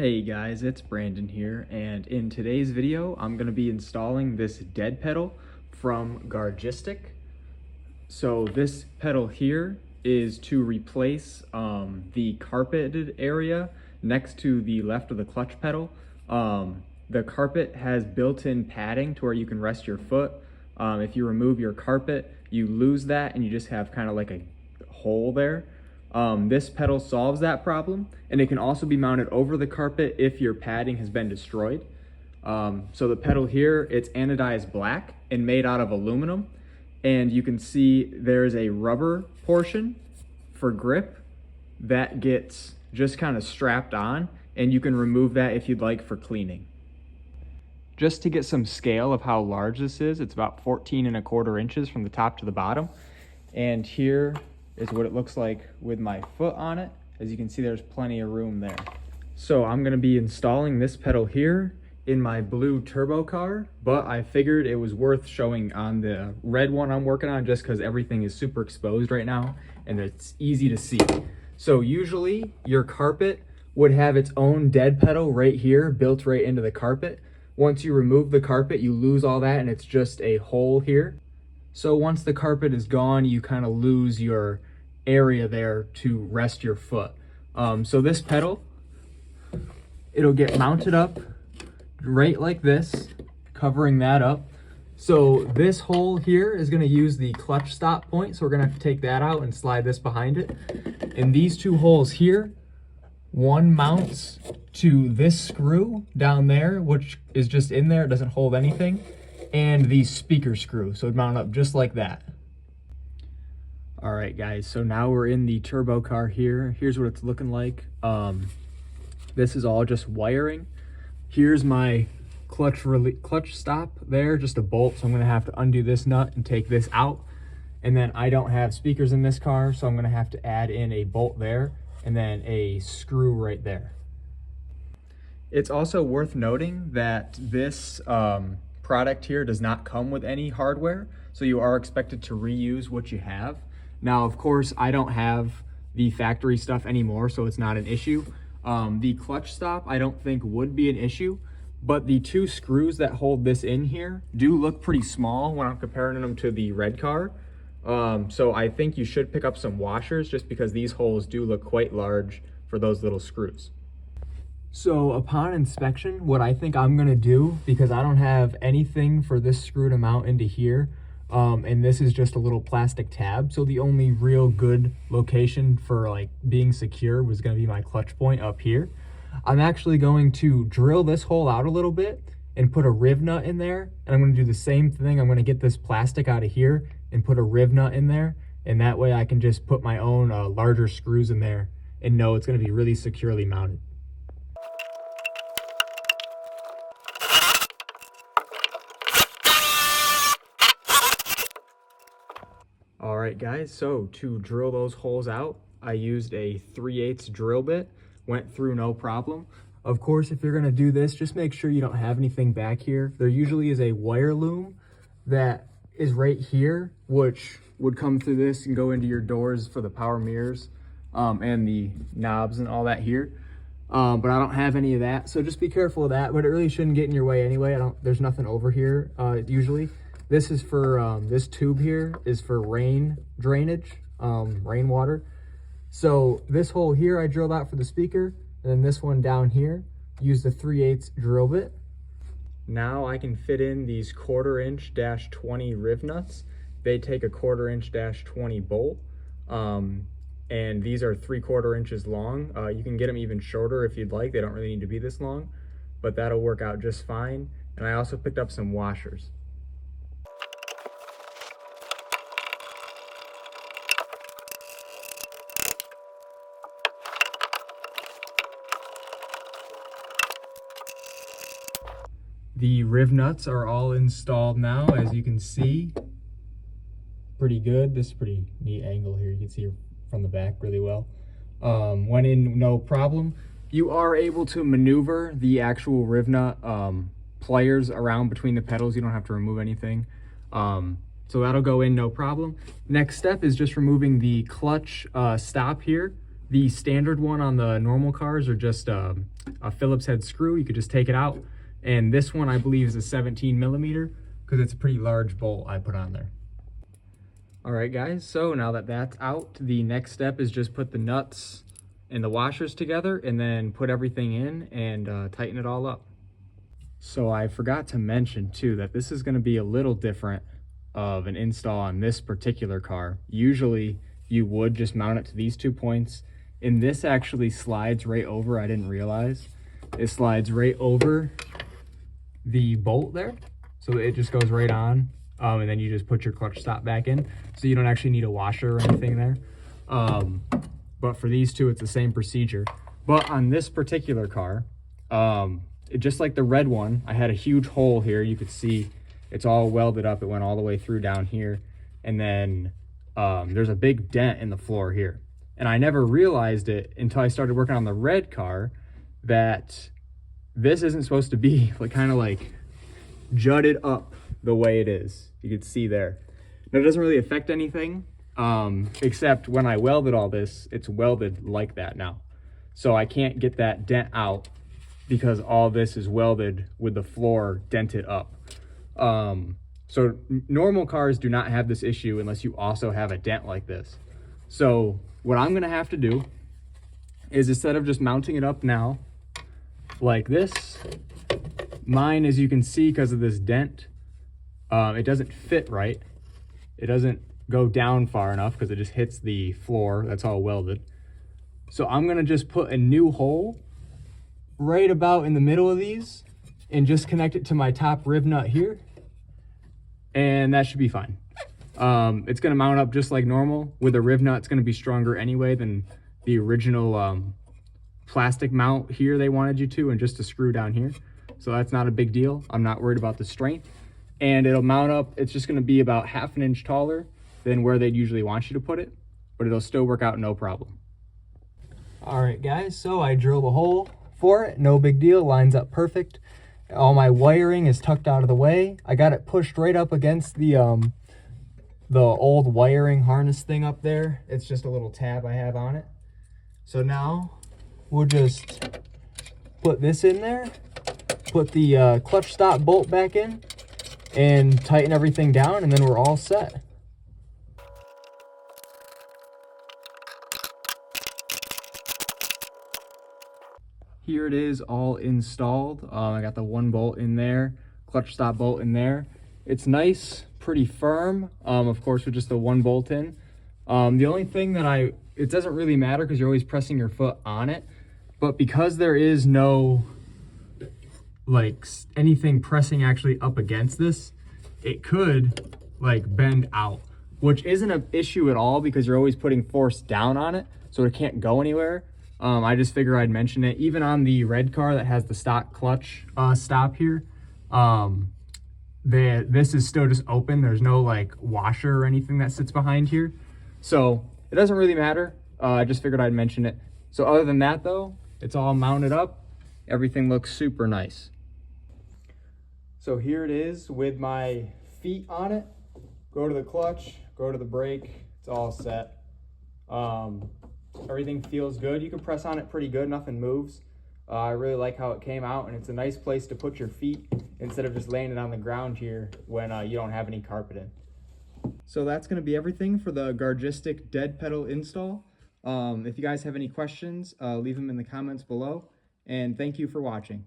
Hey guys, it's Brandon here, and in today's video I'm going to be installing this dead pedal from Garagistic. So this pedal here is to replace the carpeted area next to the left of the clutch pedal. The carpet has built-in padding to where you can rest your foot. If you remove your carpet, you lose that and you just have kind of like a hole there. This pedal solves that problem, and it can also be mounted over the carpet if your padding has been destroyed. So the pedal here, it's anodized black and made out of aluminum, and you can see there's a rubber portion for grip that gets just kind of strapped on, and you can remove that if you'd like for cleaning. Just to get some scale of how large this is, it's about 14¼ inches from the top to the bottom, and here is what it looks like with my foot on it. As you can see, there's plenty of room there. So I'm going to be installing this pedal here in my blue turbo car, but I figured it was worth showing on the red one I'm working on just because everything is super exposed right now and it's easy to see. So usually your carpet would have its own dead pedal right here built right into the carpet. Once you remove the carpet, you lose all that and it's just a hole here. So once the carpet is gone, you kind of lose your area there to rest your foot. So this pedal, it'll get mounted up right like this, covering that up. So this hole here is going to use the clutch stop point, so we're going to have to take that out and slide this behind it. And these two holes here, one mounts to this screw down there, which is just in there, it doesn't hold anything, and the speaker screw, so it'd mount up just like that. All right guys, so now we're in the turbo car here. Here's what it's looking like. This is all just wiring. Here's my clutch stop there, just a bolt, so I'm gonna have to undo this nut and take this out. And then I don't have speakers in this car, so I'm gonna have to add in a bolt there and then a screw right there. It's also worth noting that this product here does not come with any hardware, so you are expected to reuse what you have. Now, of course, I don't have the factory stuff anymore, so it's not an issue. The clutch stop I don't think would be an issue, but the two screws that hold this in here do look pretty small when I'm comparing them to the red car. So I think you should pick up some washers just because these holes do look quite large for those little screws. So upon inspection, what I think I'm gonna do, because I don't have anything for this screw to mount into here, and this is just a little plastic tab, so the only real good location for like being secure was gonna be my clutch point up here. I'm actually going to drill this hole out a little bit and put a riv nut in there, and I'm gonna do the same thing. I'm gonna get this plastic out of here and put a riv nut in there, and that way I can just put my own larger screws in there and know it's gonna be really securely mounted. All right guys, so to drill those holes out, I used a 3/8 drill bit, went through no problem. Of course, if you're gonna do this, just make sure you don't have anything back here. There usually is a wire loom that is right here, which would come through this and go into your doors for the power mirrors and the knobs and all that here. But I don't have any of that, so just be careful of that, but it really shouldn't get in your way anyway. There's nothing over here usually. This is for, this tube here is for rain drainage, rainwater. So this hole here I drilled out for the speaker, and then this one down here, use the 3/8 drill bit. Now I can fit in these 1/4 inch -20 riv nuts. They take a 1/4 inch -20 bolt, and these are 3/4 inches long. You can get them even shorter if you'd like. They don't really need to be this long, but that'll work out just fine. And I also picked up some washers. The riv nuts are all installed now, as you can see. Pretty good. This is a pretty neat angle here. You can see from the back really well. Went in no problem. You are able to maneuver the actual riv nut pliers around between the pedals. You don't have to remove anything. So that'll go in no problem. Next step is just removing the clutch stop here The standard one on the normal cars are just a Phillips head screw. You could just take it out. And this one I believe is a 17 millimeter because it's a pretty large bolt I put on there. All right guys, so now that that's out, the next step is just put the nuts and the washers together and then put everything in and tighten it all up. So I forgot to mention too that this is going to be a little different of an install on this particular car. Usually you would just mount it to these 2 points, and this actually slides right over. I didn't realize it slides right over the bolt there, so it just goes right on, and then you just put your clutch stop back in, so you don't actually need a washer or anything there. But for these two, it's the same procedure. But on this particular car, just like the red one, I had a huge hole here. You could see it's all welded up. It went all the way through down here. And then there's a big dent in the floor here. And I never realized it until I started working on the red car that this isn't supposed to be kind of like jutted up the way it is. You could see there. Now, it doesn't really affect anything, except when I welded all this, it's welded like that now. So I can't get that dent out because all this is welded with the floor dented up. So normal cars do not have this issue unless you also have a dent like this. So what I'm gonna have to do is, instead of just mounting it up now like this, mine, as you can see, because of this dent, it doesn't fit right. It doesn't go down far enough because it just hits the floor. That's all welded. So I'm gonna just put a new hole right about in the middle of these and just connect it to my top rib nut here, and that should be fine. It's gonna mount up just like normal. With a rib nut, it's gonna be stronger anyway than the original plastic mount here they wanted you to, and just a screw down here. So that's not a big deal. I'm not worried about the strength. And it'll mount up, it's just gonna be about ½ an inch taller than where they'd usually want you to put it, but it'll still work out no problem. All right guys, so I drilled a hole for it, no big deal, lines up perfect. All my wiring is tucked out of the way. I got it pushed right up against the old wiring harness thing up there. It's just a little tab I have on it. So now we'll just put this in there, put the clutch stop bolt back in, and tighten everything down, and then we're all set. Here it is all installed. I got the 1 bolt in there, clutch stop bolt in there. It's nice, pretty firm, of course, with just the 1 bolt in. The only thing that it doesn't really matter because you're always pressing your foot on it, but because there is no anything pressing actually up against this, it could bend out, which isn't an issue at all because you're always putting force down on it, so it can't go anywhere. I just figure I'd mention it. Even on the red car that has the stock clutch stop here, this is still just open. There's no washer or anything that sits behind here, so it doesn't really matter. I just figured I'd mention it. So other than that though, it's all mounted up. Everything looks super nice. So here it is with my feet on it. Go to the clutch, go to the brake, it's all set. Everything feels good. You can press on it pretty good, nothing moves. I really like how it came out, and it's a nice place to put your feet instead of just laying it on the ground here when you don't have any carpet in. So that's going to be everything for the Garagistic Dead pedal install. If you guys have any questions, leave them in the comments below, and thank you for watching.